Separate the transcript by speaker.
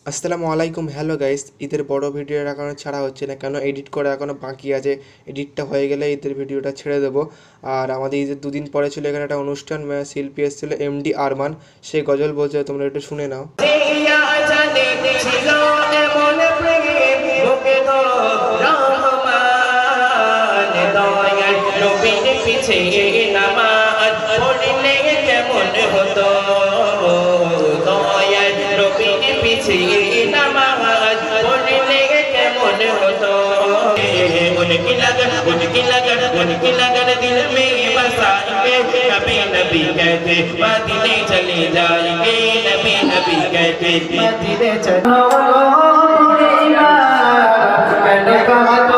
Speaker 1: আসসালামু আলাইকুম। Hello guys, ঈদের বড় ভিডিওর এখনও ছাড়া হচ্ছে না, কেন এডিট করা এখনও বাকি আছে। এডিটটা হয়ে গেলে ঈদের ভিডিওটা ছেড়ে দেবো। আর আমাদের ঈদের দুদিন পরে ছিল এখানে একটা অনুষ্ঠান, শিল্পী এসেছিল এমডি আরমান, সে গজল বলছে, তোমরা একটু শুনে নাও।
Speaker 2: उनकी लगन दिल में बसाएंगे, नबी नबी कहते मदीने चले जाएंगे, नबी नबी कहते मदीने चले मैंने कहा तो